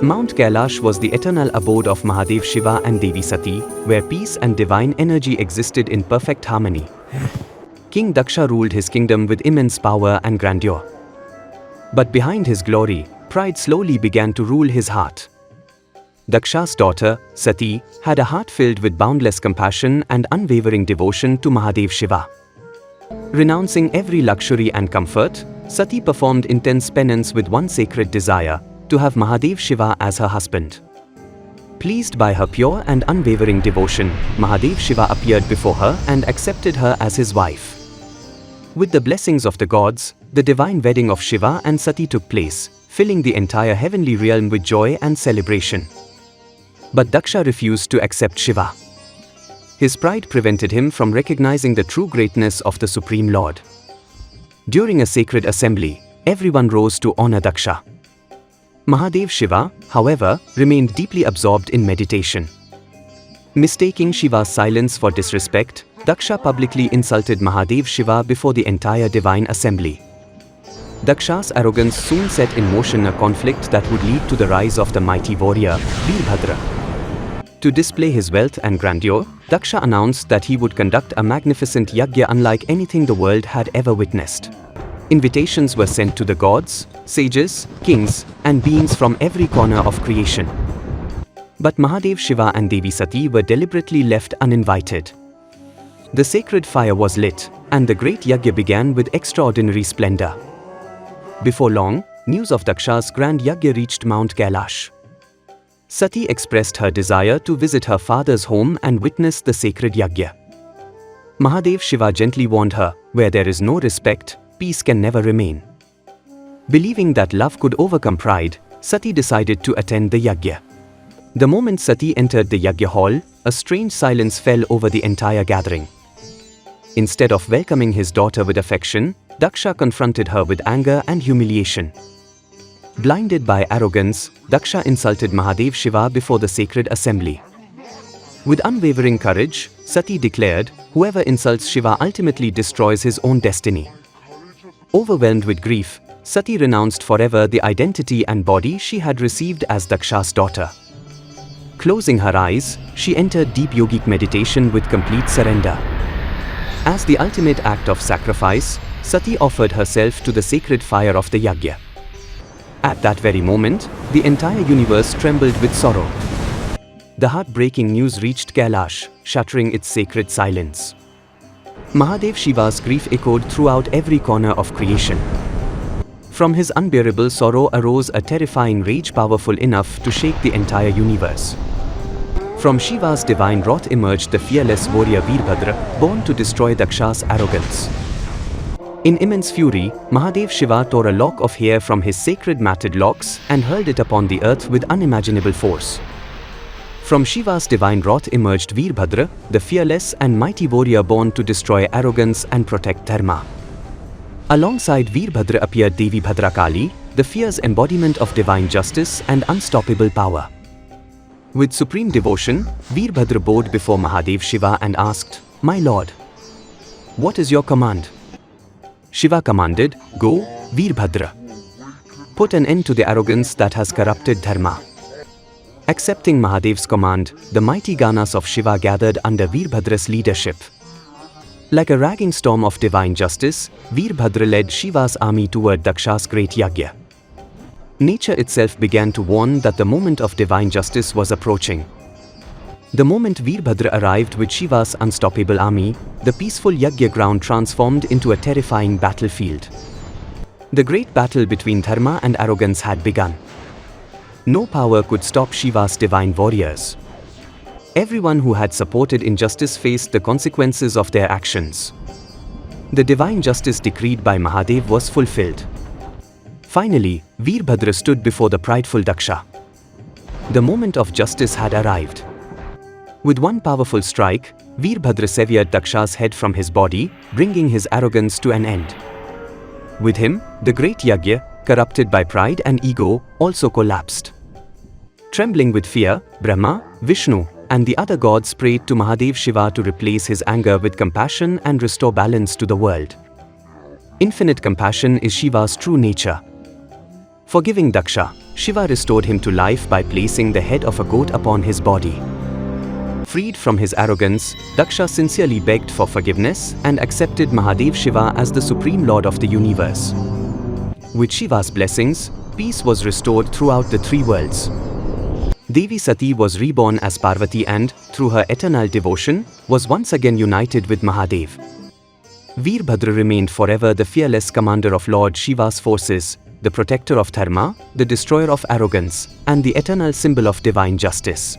Mount Kailash was the eternal abode of Mahadev Shiva and Devi Sati, where peace and divine energy existed in perfect harmony. King Daksha ruled his kingdom with immense power and grandeur. But behind his glory, pride slowly began to rule his heart. Daksha's daughter, Sati, had a heart filled with boundless compassion and unwavering devotion to Mahadev Shiva. Renouncing every luxury and comfort, Sati performed intense penance with one sacred desire: to have Mahadev Shiva as her husband. Pleased by her pure and unwavering devotion, Mahadev Shiva appeared before her and accepted her as his wife. With the blessings of the gods, the divine wedding of Shiva and Sati took place, filling the entire heavenly realm with joy and celebration. But Daksha refused to accept Shiva. His pride prevented him from recognizing the true greatness of the Supreme Lord. During a sacred assembly, everyone rose to honor Daksha. Mahadev Shiva, however, remained deeply absorbed in meditation. Mistaking Shiva's silence for disrespect, Daksha publicly insulted Mahadev Shiva before the entire divine assembly. Daksha's arrogance soon set in motion a conflict that would lead to the rise of the mighty warrior, Veerabhadra. To display his wealth and grandeur, Daksha announced that he would conduct a magnificent yagya unlike anything the world had ever witnessed. Invitations were sent to the gods, sages, kings, and beings from every corner of creation. But Mahadev Shiva and Devi Sati were deliberately left uninvited. The sacred fire was lit, and the great yagya began with extraordinary splendor. Before long, news of Daksha's grand yagya reached Mount Kailash. Sati expressed her desire to visit her father's home and witness the sacred yagya. Mahadev Shiva gently warned her, where there is no respect, peace can never remain. Believing that love could overcome pride, Sati decided to attend the yagya. The moment Sati entered the yagya hall, a strange silence fell over the entire gathering. Instead of welcoming his daughter with affection, Daksha confronted her with anger and humiliation. Blinded by arrogance, Daksha insulted Mahadev Shiva before the sacred assembly. With unwavering courage, Sati declared, "Whoever insults Shiva ultimately destroys his own destiny." Overwhelmed with grief, Sati renounced forever the identity and body she had received as Daksha's daughter. Closing her eyes, she entered deep yogic meditation with complete surrender. As the ultimate act of sacrifice, Sati offered herself to the sacred fire of the yagya. At that very moment, the entire universe trembled with sorrow. The heartbreaking news reached Kailash, shattering its sacred silence. Mahadev Shiva's grief echoed throughout every corner of creation. From his unbearable sorrow arose a terrifying rage powerful enough to shake the entire universe. From Shiva's divine wrath emerged the fearless warrior Veerabhadra, born to destroy Daksha's arrogance. In immense fury, Mahadev Shiva tore a lock of hair from his sacred matted locks and hurled it upon the earth with unimaginable force. From Shiva's divine wrath emerged Veerabhadra, the fearless and mighty warrior born to destroy arrogance and protect dharma. Alongside Veerabhadra appeared Devi Bhadrakali, the fierce embodiment of divine justice and unstoppable power. With supreme devotion, Veerabhadra bowed before Mahadev Shiva and asked, "My lord, what is your command?" Shiva commanded, "Go, Veerabhadra. Put an end to the arrogance that has corrupted dharma." Accepting Mahadev's command, the mighty Ganas of Shiva gathered under Veerabhadra's leadership. Like a raging storm of divine justice, Veerabhadra led Shiva's army toward Daksha's great yagya. Nature itself began to warn that the moment of divine justice was approaching. The moment Veerabhadra arrived with Shiva's unstoppable army, the peaceful yagya ground transformed into a terrifying battlefield. The great battle between dharma and arrogance had begun. No power could stop Shiva's divine warriors. Everyone who had supported injustice faced the consequences of their actions. The divine justice decreed by Mahadev was fulfilled. Finally, Veerabhadra stood before the prideful Daksha. The moment of justice had arrived. With one powerful strike, Veerabhadra severed Daksha's head from his body, bringing his arrogance to an end. With him, the great yagya, corrupted by pride and ego, also collapsed. Trembling with fear, Brahma, Vishnu, and the other gods prayed to Mahadev Shiva to replace his anger with compassion and restore balance to the world. Infinite compassion is Shiva's true nature. Forgiving Daksha, Shiva restored him to life by placing the head of a goat upon his body. Freed from his arrogance, Daksha sincerely begged for forgiveness and accepted Mahadev Shiva as the supreme lord of the universe. With Shiva's blessings, peace was restored throughout the three worlds. Devi Sati was reborn as Parvati and, through her eternal devotion, was once again united with Mahadev. Veerabhadra remained forever the fearless commander of Lord Shiva's forces, the protector of dharma, the destroyer of arrogance, and the eternal symbol of divine justice.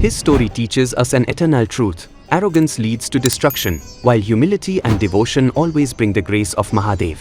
His story teaches us an eternal truth: arrogance leads to destruction, while humility and devotion always bring the grace of Mahadev.